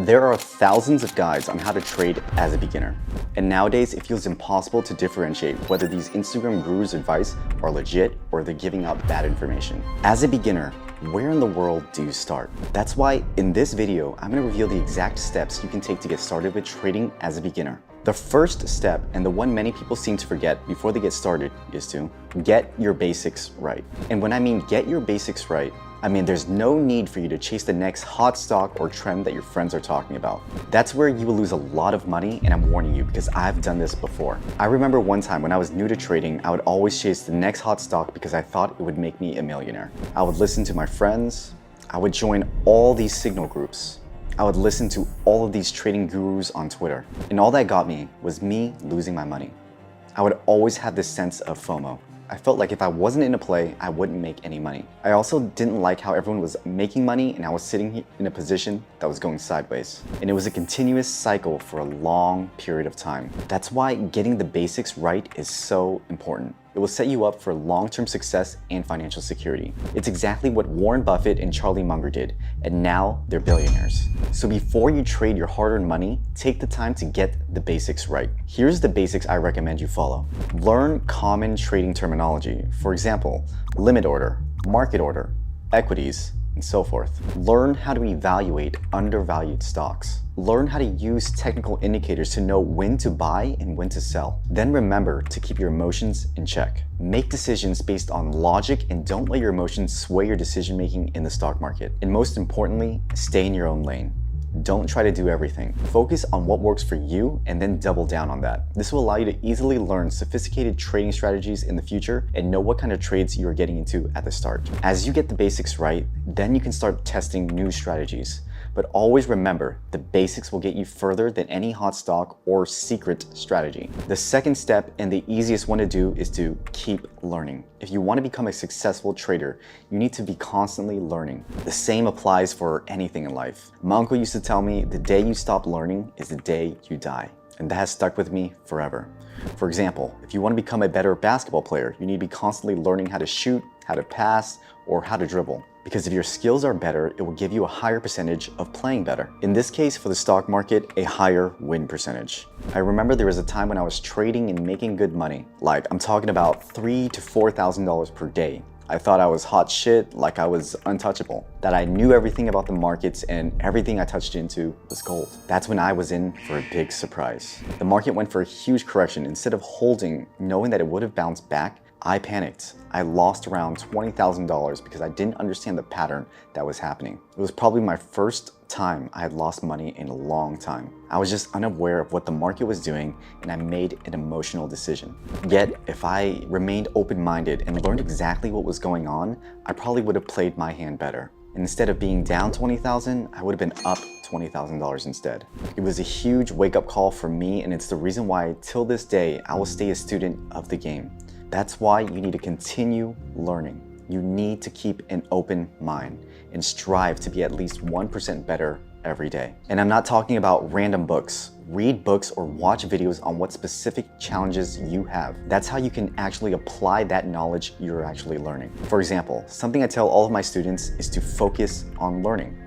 There are thousands of guides on how to trade as a beginner. And nowadays, it feels impossible to differentiate whether these Instagram gurus' advice are legit or they're giving out bad information. As a beginner, where in the world do you start? That's why in this video, I'm going to reveal the exact steps you can take to get started with trading as a beginner. The first step, and the one many people seem to forget before they get started, is to get your basics right. And when I mean get your basics right, I mean there's no need for you to chase the next hot stock or trend that your friends are talking about. That's where you will lose a lot of money, and I'm warning you because I've done this before. I remember one time when I was new to trading, I would always chase the next hot stock because I thought it would make me a millionaire. I would listen to my friends, I would join all these signal groups, I would listen to all of these trading gurus on Twitter, and all that got me was me losing my money. I would always have this sense of FOMO. I felt like if I wasn't in a play, I wouldn't make any money. I also didn't like how everyone was making money and I was sitting in a position that was going sideways. And it was a continuous cycle for a long period of time. That's why getting the basics right is so important. It will set you up for long-term success and financial security. It's exactly what Warren Buffett and Charlie Munger did, and now they're billionaires. So before you trade your hard-earned money, take the time to get the basics right. Here's the basics I recommend you follow. Learn common trading terminology. For example, limit order, market order, equities, and so forth. Learn how to evaluate undervalued stocks. Learn how to use technical indicators to know when to buy and when to sell. Then remember to keep your emotions in check. Make decisions based on logic and don't let your emotions sway your decision making in the stock market. And most importantly, stay in your own lane. Don't try to do everything. Focus on what works for you and then double down on that. This will allow you to easily learn sophisticated trading strategies in the future and know what kind of trades you are getting into at the start. As you get the basics right, then you can start testing new strategies. But always remember, the basics will get you further than any hot stock or secret strategy. The second step, and the easiest one to do, is to keep learning. If you want to become a successful trader, you need to be constantly learning. The same applies for anything in life. My uncle used to tell me, the day you stop learning is the day you die. And that has stuck with me forever. For example, if you want to become a better basketball player, you need to be constantly learning how to shoot, how to pass, or how to dribble. Because if your skills are better, it will give you a higher percentage of playing better. In this case, for the stock market, a higher win percentage. I remember there was a time when I was trading and making good money. Like, I'm talking about $3,000 to $4,000 per day. I thought I was hot shit, like I was untouchable. That I knew everything about the markets and everything I touched into was gold. That's when I was in for a big surprise. The market went for a huge correction. Instead of holding, knowing that it would have bounced back, I panicked. I lost around $20,000 because I didn't understand the pattern that was happening. It was probably my first time I had lost money in a long time. I was just unaware of what the market was doing, and I made an emotional decision. Yet, if I remained open-minded and learned exactly what was going on, I probably would have played my hand better. And instead of being down $20,000, I would have been up $20,000 instead. It was a huge wake-up call for me, and it's the reason why, till this day, I will stay a student of the game. That's why you need to continue learning. You need to keep an open mind and strive to be at least 1% better every day. And I'm not talking about random books. Read books or watch videos on what specific challenges you have. That's how you can actually apply that knowledge you're actually learning. For example, something I tell all of my students is to focus on learning.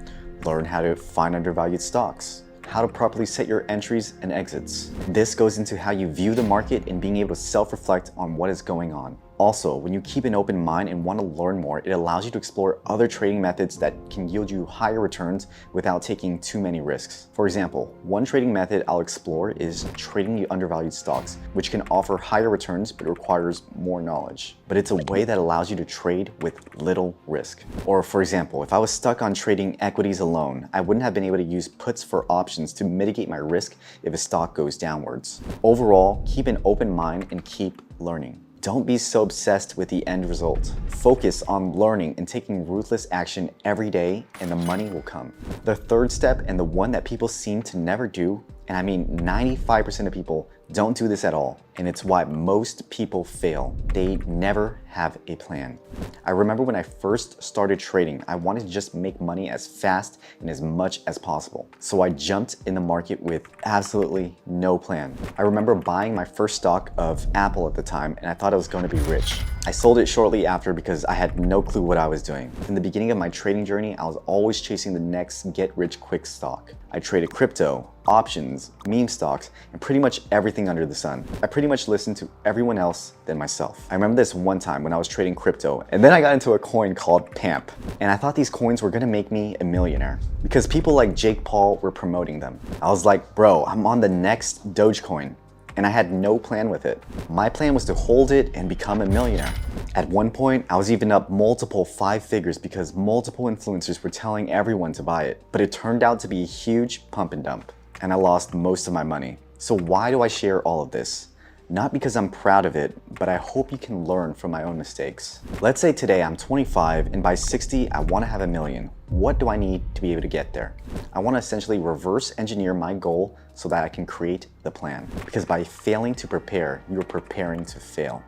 Learn how to find undervalued stocks, how to properly set your entries and exits. This goes into how you view the market and being able to self-reflect on what is going on. Also, when you keep an open mind and want to learn more, it allows you to explore other trading methods that can yield you higher returns without taking too many risks. For example, one trading method I'll explore is trading the undervalued stocks, which can offer higher returns but requires more knowledge. But it's a way that allows you to trade with little risk. Or for example, if I was stuck on trading equities alone, I wouldn't have been able to use puts for options to mitigate my risk if a stock goes downwards. Overall, keep an open mind and keep learning. Don't be so obsessed with the end result. Focus on learning and taking ruthless action every day, and the money will come. The third step, and the one that people seem to never do, and I mean 95% of people don't do this at all, and it's why most people fail. They never have a plan. I remember when I first started trading, I wanted to just make money as fast and as much as possible. So I jumped in the market with absolutely no plan. I remember buying my first stock of Apple at the time, and I thought I was going to be rich. I sold it shortly after because I had no clue what I was doing. In the beginning of my trading journey, I was always chasing the next get-rich-quick stock. I traded crypto, options, meme stocks, and pretty much everything under the sun. I pretty much listened to everyone else than myself. I remember this one time when I was trading crypto, and then I got into a coin called PAMP. And I thought these coins were gonna make me a millionaire because people like Jake Paul were promoting them. I was like, bro, I'm on the next Dogecoin. And I had no plan with it. My plan was to hold it and become a millionaire. At one point, I was even up multiple 5 figures because multiple influencers were telling everyone to buy it. But it turned out to be a huge pump and dump, and I lost most of my money. So why do I share all of this? Not because I'm proud of it, but I hope you can learn from my own mistakes. Let's say today I'm 25 and by 60, I want to have $1 million. What do I need to be able to get there? I want to essentially reverse engineer my goal so that I can create the plan. Because by failing to prepare, you're preparing to fail.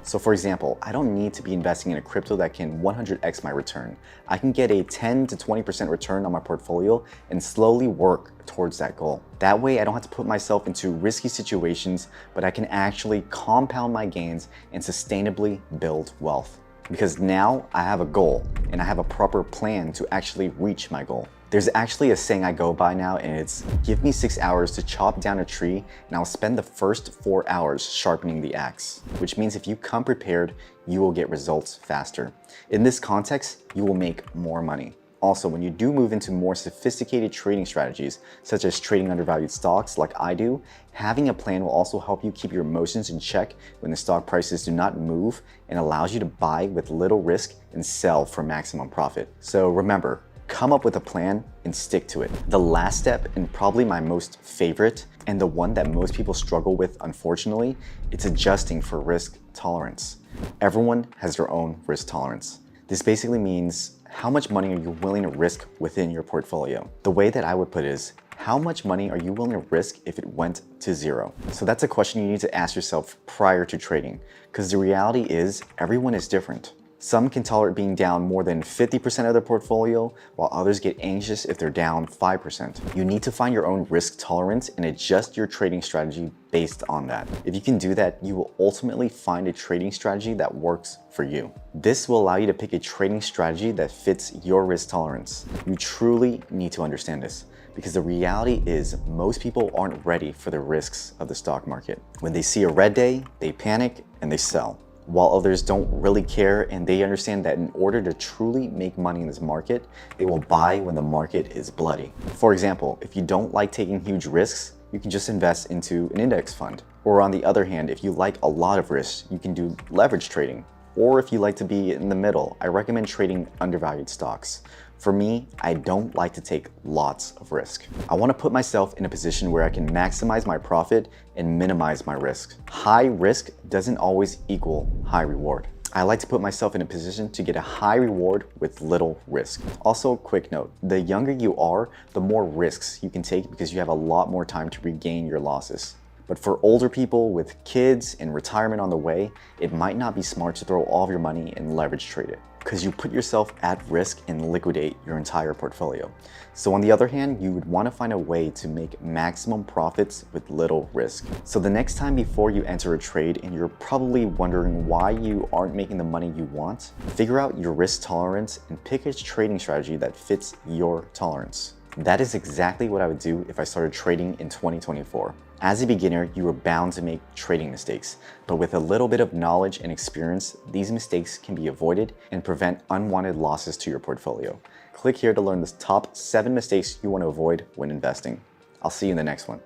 So for example, I don't need to be investing in a crypto that can 100x my return. I can get a 10 to 20% return on my portfolio and slowly work towards that goal. That way I don't have to put myself into risky situations, but I can actually compound my gains and sustainably build wealth. Because now I have a goal and I have a proper plan to actually reach my goal. There's actually a saying I go by now, and it's, give me 6 hours to chop down a tree and I'll spend the first 4 hours sharpening the axe. Which means if you come prepared, you will get results faster. In this context, you will make more money. Also, when you do move into more sophisticated trading strategies, such as trading undervalued stocks like I do, having a plan will also help you keep your emotions in check when the stock prices do not move, and allows you to buy with little risk and sell for maximum profit. So remember, come up with a plan and stick to it. The last step, and probably my most favorite, and the one that most people struggle with unfortunately, it's adjusting for risk tolerance. Everyone has their own risk tolerance. This basically means, how much money are you willing to risk within your portfolio? The way that I would put it is, how much money are you willing to risk if it went to zero? So that's a question you need to ask yourself prior to trading, because the reality is everyone is different. Some can tolerate being down more than 50% of their portfolio, while others get anxious if they're down 5%. You need to find your own risk tolerance and adjust your trading strategy based on that. If you can do that, you will ultimately find a trading strategy that works for you. This will allow you to pick a trading strategy that fits your risk tolerance. You truly need to understand this, because the reality is most people aren't ready for the risks of the stock market. When they see a red day, they panic and they sell. While others don't really care, and they understand that in order to truly make money in this market, they will buy when the market is bloody. For example, if you don't like taking huge risks, you can just invest into an index fund. Or on the other hand, if you like a lot of risks, you can do leverage trading. Or if you like to be in the middle, I recommend trading undervalued stocks. For me, I don't like to take lots of risk. I want to put myself in a position where I can maximize my profit and minimize my risk. High risk doesn't always equal high reward. I like to put myself in a position to get a high reward with little risk. Also, quick note, the younger you are, the more risks you can take because you have a lot more time to regain your losses. But for older people with kids and retirement on the way, it might not be smart to throw all of your money and leverage trade it, because you put yourself at risk and liquidate your entire portfolio. So on the other hand, you would want to find a way to make maximum profits with little risk. So the next time before you enter a trade and you're probably wondering why you aren't making the money you want, figure out your risk tolerance and pick a trading strategy that fits your tolerance. That is exactly what I would do if I started trading in 2024. As a beginner, you are bound to make trading mistakes, but with a little bit of knowledge and experience, these mistakes can be avoided and prevent unwanted losses to your portfolio. Click here to learn the top 7 mistakes you want to avoid when investing. I'll see you in the next one.